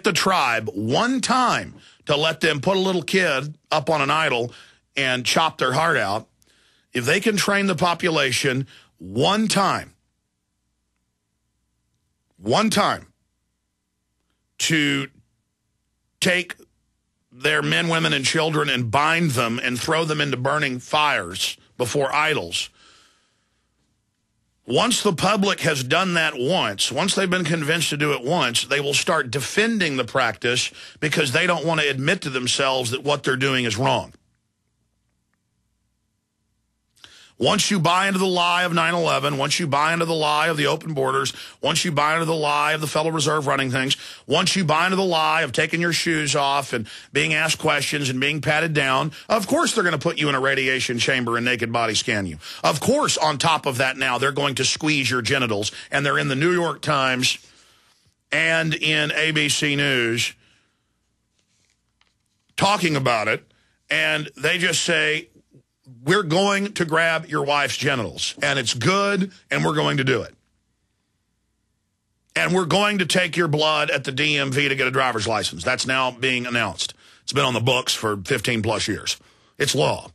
the tribe one time to let them put a little kid up on an idol and chop their heart out, if they can train the population one time to take their men, women, and children and bind them and throw them into burning fires before idols, once the public has done that once they've been convinced to do it once, they will start defending the practice because they don't want to admit to themselves that what they're doing is wrong. Once you buy into the lie of 9/11, once you buy into the lie of the open borders, once you buy into the lie of the Federal Reserve running things, once you buy into the lie of taking your shoes off and being asked questions and being patted down, of course they're going to put you in a radiation chamber and naked body scan you. Of course, on top of that now, they're going to squeeze your genitals, and they're in the New York Times and in ABC News talking about it, and they just say, we're going to grab your wife's genitals, and it's good, and we're going to do it. And we're going to take your blood at the DMV to get a driver's license. That's now being announced. It's been on the books for 15-plus years. It's law.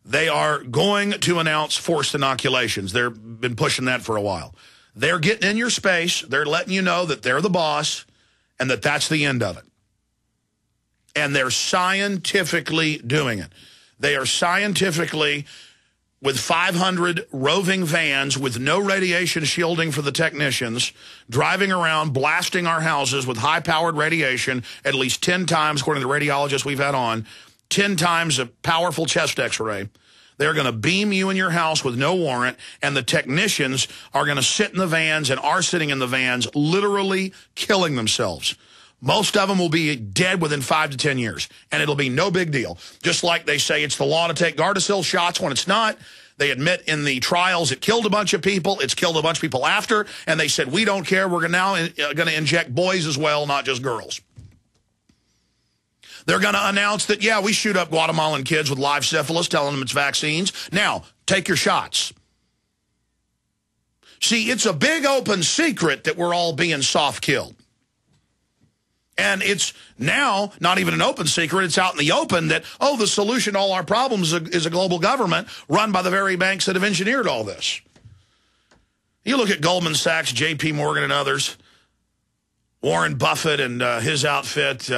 They are going to announce forced inoculations. They've been pushing that for a while. They're getting in your space. They're letting you know that they're the boss and that that's the end of it. And they're scientifically doing it. They are scientifically, with 500 roving vans with no radiation shielding for the technicians, driving around, blasting our houses with high-powered radiation at least 10 times, according to the radiologists we've had on, 10 times a powerful chest X-ray. They're going to beam you in your house with no warrant, and the technicians are going to sit in the vans and are sitting in the vans, literally killing themselves. Most of them will be dead within 5 to 10 years, and it'll be no big deal. Just like they say it's the law to take Gardasil shots when it's not. They admit in the trials it killed a bunch of people. It's killed a bunch of people after, and they said, we don't care. We're now going to inject boys as well, not just girls. They're going to announce that, yeah, we shoot up Guatemalan kids with live syphilis, telling them it's vaccines. Now, take your shots. See, it's a big open secret that we're all being soft-killed. And it's now not even an open secret. It's out in the open that, oh, the solution to all our problems is a global government run by the very banks that have engineered all this. You look at Goldman Sachs, J.P. Morgan, and others, Warren Buffett and his outfit,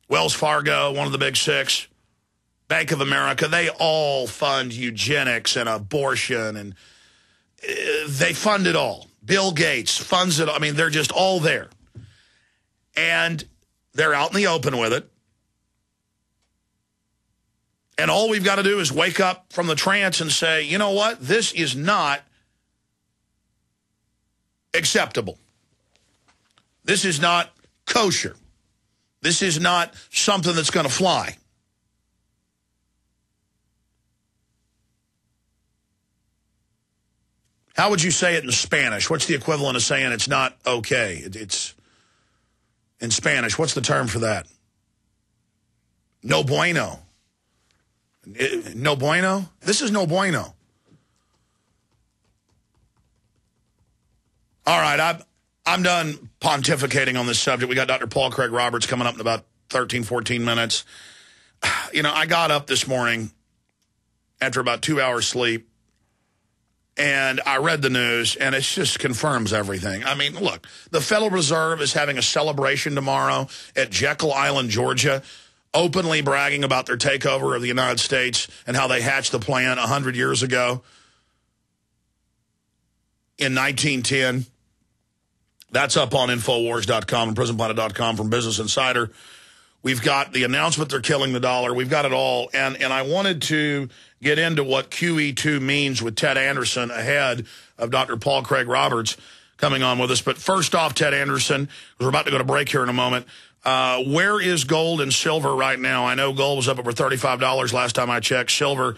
Wells Fargo, one of the big six, Bank of America, they all fund eugenics and abortion, and they fund it all. Bill Gates funds it. I mean, they're just all there. And they're out in the open with it. And all we've got to do is wake up from the trance and say, you know what? This is not acceptable. This is not kosher. This is not something that's going to fly. How would you say it in Spanish? What's the equivalent of saying it's not okay? It's in Spanish. What's the term for that? No bueno. No bueno? This is no bueno. All right, I'm done pontificating on this subject. We got Dr. Paul Craig Roberts coming up in about 13, 14 minutes. You know, I got up this morning after about 2 hours sleep, and I read the news, and it just confirms everything. I mean, look, the Federal Reserve is having a celebration tomorrow at Jekyll Island, Georgia, openly bragging about their takeover of the United States and how they hatched the plan 100 years ago in 1910. That's up on Infowars.com and PrisonPlanet.com from Business Insider. We've got the announcement they're killing the dollar. We've got it all. And I wanted to get into what QE2 means with Ted Anderson ahead of Dr. Paul Craig Roberts coming on with us. But first off, Ted Anderson, we're about to go to break here in a moment. Where is gold and silver right now? I know gold was up over $35 last time I checked. Silver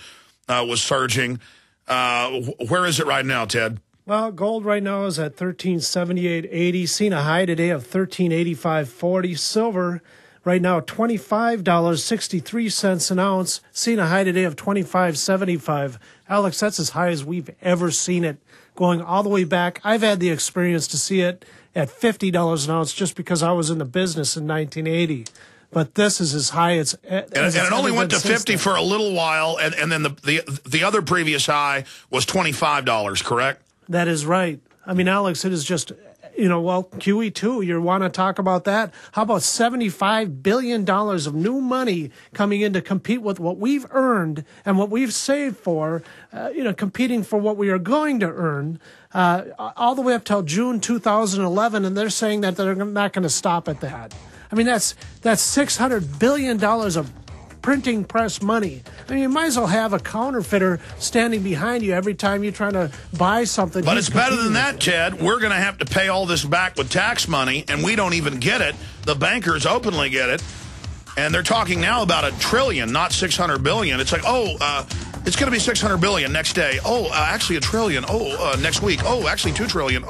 was surging. Where is it right now, Ted? Well, gold right now is at $1378.80. Seen a high today of $1385.40. Silver right now, $25.63 an ounce. Seen a high today of $25.75. Alex, that's as high as we've ever seen it, going all the way back. I've had the experience to see it at $50 an ounce just because I was in the business in 1980. But this is as high as it only went to 50 for a little while, and then the other previous high was $25, correct? That is right. I mean, Alex, it is just, well, QE2, you want to talk about that? How about $75 billion of new money coming in to compete with what we've earned and what we've saved for, competing for what we are going to earn all the way up till June 2011, and they're saying that they're not going to stop at that. I mean, that's $600 billion of printing press money. I mean, you might as well have a counterfeiter standing behind you every time you're trying to buy something. But it's better than that, Ted. We're going to have to pay all this back with tax money, and we don't even get it. The bankers openly get it. And they're talking now about $1 trillion, not $600 billion. It's like, it's going to be $600 billion next day. Actually $1 trillion. Next week. Actually $2 trillion. I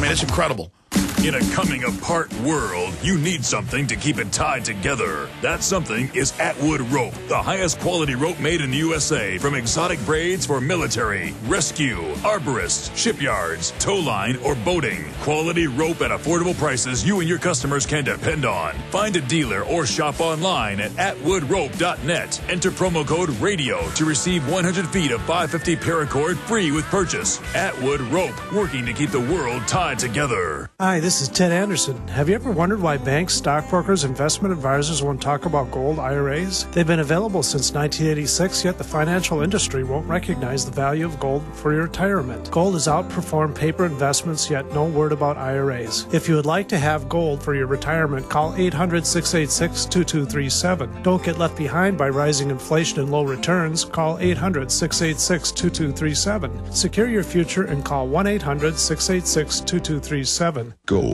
mean, it's incredible. In a coming-apart world, you need something to keep it tied together. That something is Atwood Rope, the highest quality rope made in the USA, from exotic braids for military, rescue, arborists, shipyards, tow line, or boating. Quality rope at affordable prices you and your customers can depend on. Find a dealer or shop online at atwoodrope.net. Enter promo code RADIO to receive 100 feet of 550 paracord free with purchase. Atwood Rope, working to keep the world tied together. Hi, this is Ted Anderson. Have you ever wondered why banks, stockbrokers, investment advisors won't talk about gold IRAs? They've been available since 1986, yet the financial industry won't recognize the value of gold for your retirement. Gold has outperformed paper investments, yet no word about IRAs. If you would like to have gold for your retirement, call 800-686-2237. Don't get left behind by rising inflation and low returns. Call 800-686-2237. Secure your future and call 1-800-686-2237. Gold.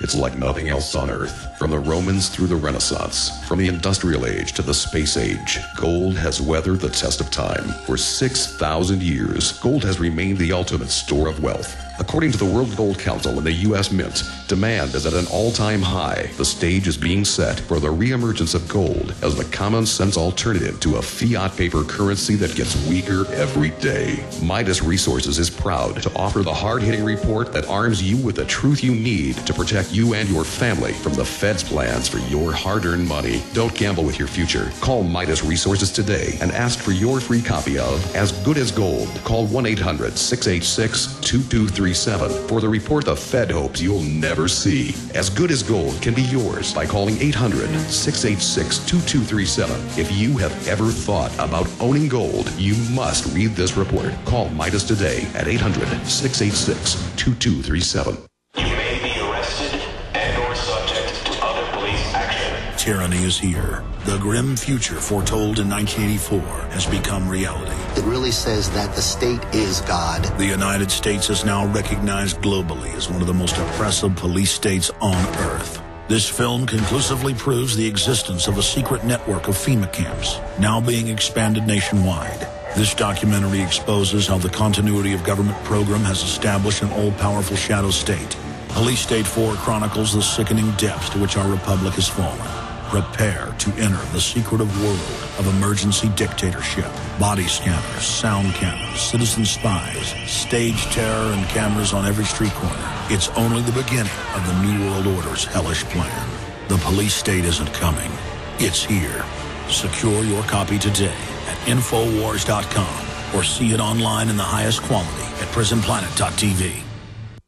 It's like nothing else on Earth. From the Romans through the Renaissance, from the Industrial Age to the Space Age, gold has weathered the test of time. For 6,000 years, gold has remained the ultimate store of wealth. According to the World Gold Council and the U.S. Mint, demand is at an all-time high. The stage is being set for the reemergence of gold as the common-sense alternative to a fiat paper currency that gets weaker every day. Midas Resources is proud to offer the hard-hitting report that arms you with the truth you need to protect you and your family from the Fed's plans for your hard-earned money. Don't gamble with your future. Call Midas Resources today and ask for your free copy of As Good as Gold. Call 1-800-686-2237 for the report the Fed hopes you'll never see. As Good as Gold can be yours by calling 800-686-2237. If you have ever thought about owning gold, you must read this report. Call Midas today at 800-686-2237. You may be arrested and or subject to other police action. Tyranny is here. The grim future foretold in 1984 has become reality. It really says that the state is God. The United States is now recognized globally as one of the most oppressive police states on Earth. This film conclusively proves the existence of a secret network of FEMA camps, now being expanded nationwide. This documentary exposes how the continuity of government program has established an all-powerful shadow state. Police State 4 chronicles the sickening depths to which our republic has fallen. Prepare to enter the secretive world of emergency dictatorship. Body scanners, sound cannons, citizen spies, stage terror, and cameras on every street corner. It's only the beginning of the New World Order's hellish plan. The police state isn't coming. It's here. Secure your copy today at Infowars.com or see it online in the highest quality at PrisonPlanet.tv.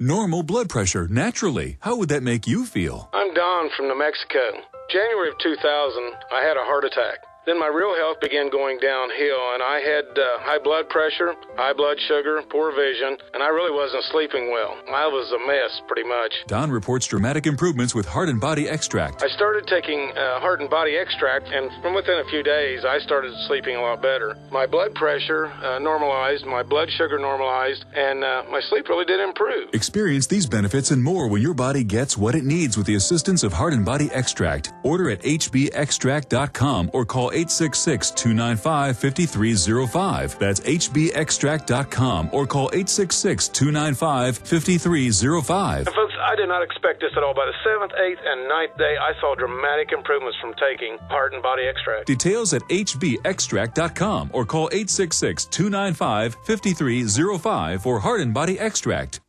Normal blood pressure, naturally. How would that make you feel? I'm Don from New Mexico. January of 2000, I had a heart attack. Then my real health began going downhill, and I had high blood pressure, high blood sugar, poor vision, and I really wasn't sleeping well. I was a mess, pretty much. Don reports dramatic improvements with Heart and Body Extract. I started taking Heart and Body Extract, and from within a few days, I started sleeping a lot better. My blood pressure normalized, my blood sugar normalized, and my sleep really did improve. Experience these benefits and more when your body gets what it needs with the assistance of Heart and Body Extract. Order at hbextract.com or call 866-295-5305. That's hbextract.com or call 866-295-5305. And folks, I did not expect this at all. By the 7th, 8th, and 9th day, I saw dramatic improvements from taking Heart and Body Extract. Details at hbextract.com or call 866-295-5305 for Heart and Body Extract.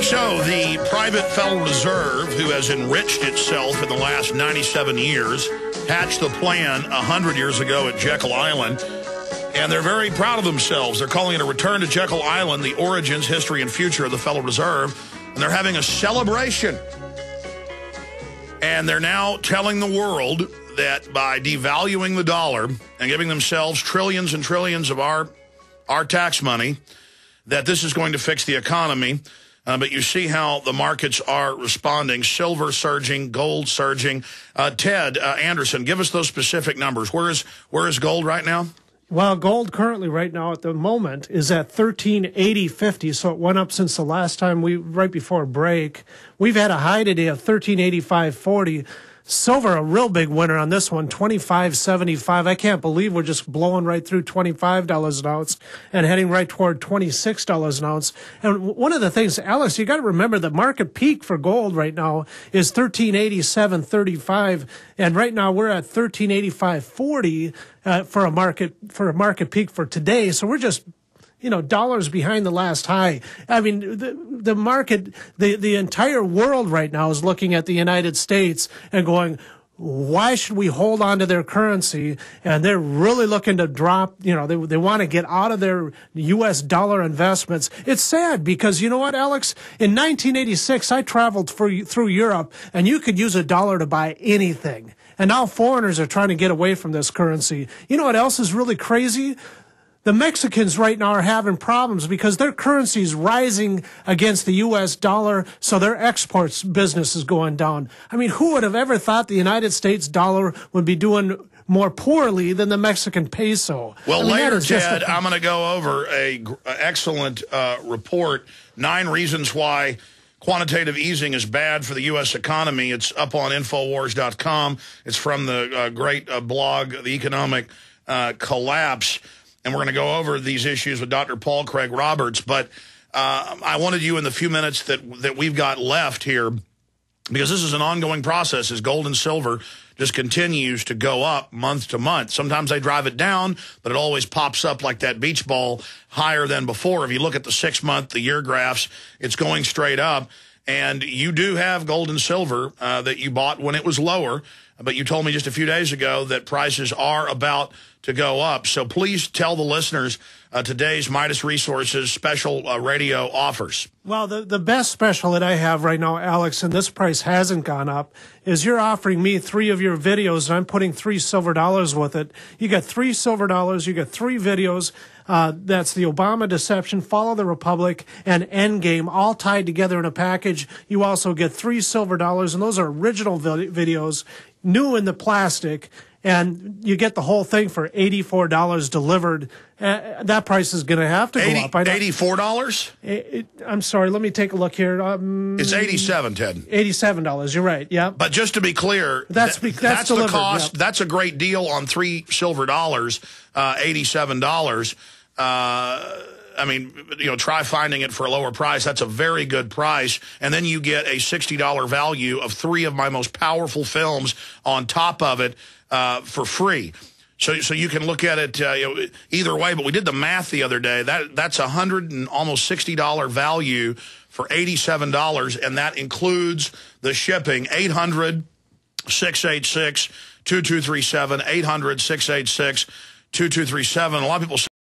So the private Federal Reserve, who has enriched itself in the last 97 years, hatched the plan 100 years ago at Jekyll Island, and they're very proud of themselves. They're calling it a return to Jekyll Island, the origins, history, and future of the Federal Reserve, and they're having a celebration. And they're now telling the world that by devaluing the dollar and giving themselves trillions and trillions of our tax money, that this is going to fix the economy. But you see how the markets are responding. Silver surging, gold surging. Ted Anderson, give us those specific numbers. Where is gold right now? Well, gold currently right now at the moment is at 1380.50, so it went up since the last time right before break. We've had a high today of 1385.40. Silver, a real big winner on this one, 25.75. I can't believe we're just blowing right through $25 an ounce and heading right toward $26 an ounce. And one of the things, Alex, you got to remember the market peak for gold right now is 1387.35, and right now we're at 1385.40 for a market peak for today. So we're just dollars behind the last high. I mean, the market, the entire world right now is looking at the United States and going, why should we hold on to their currency? And they're really looking to drop, they want to get out of their U.S. dollar investments. It's sad because you know what, Alex? In 1986, I traveled through Europe, and you could use a dollar to buy anything. And now foreigners are trying to get away from this currency. You know what else is really crazy? The Mexicans right now are having problems because their currency is rising against the U.S. dollar, so their exports business is going down. I mean, who would have ever thought the United States dollar would be doing more poorly than the Mexican peso? Well, later, Ted, I'm going to go over an excellent report, 9 reasons why quantitative easing is bad for the U.S. economy. It's up on Infowars.com. It's from the great blog, The Economic Collapse. And we're going to go over these issues with Dr. Paul Craig Roberts. But I wanted you in the few minutes that we've got left here, because this is an ongoing process as gold and silver just continues to go up month to month. Sometimes they drive it down, but it always pops up like that beach ball higher than before. If you look at the 6-month, the year graphs, it's going straight up. And you do have gold and silver that you bought when it was lower. But you told me just a few days ago that prices are about to go up. So please tell the listeners today's Midas Resources special radio offers. Well, the best special that I have right now, Alex, and this price hasn't gone up, is you're offering me 3 of your videos, and I'm putting $3 silver with it. You get $3 silver, you get 3 videos. That's the Obama Deception, Follow the Republic, and Endgame, all tied together in a package. You also get $3 silver, and those are original videos, new in the plastic, and you get the whole thing for $84 delivered. That price is going to have to go up. $84? I'm sorry, let me take a look here. It's $87, Ted. $87, you're right, yeah. But just to be clear, that's the cost. Yep. That's a great deal on $3 silver, $87. I mean, try finding it for a lower price. That's a very good price. And then you get a $60 value of 3 of my most powerful films on top of it for free. So you can look at it either way. But we did the math the other day. That's $100 and almost $60 value for $87, and that includes the shipping. 800-686-2237. 800-686-2237. A lot of people say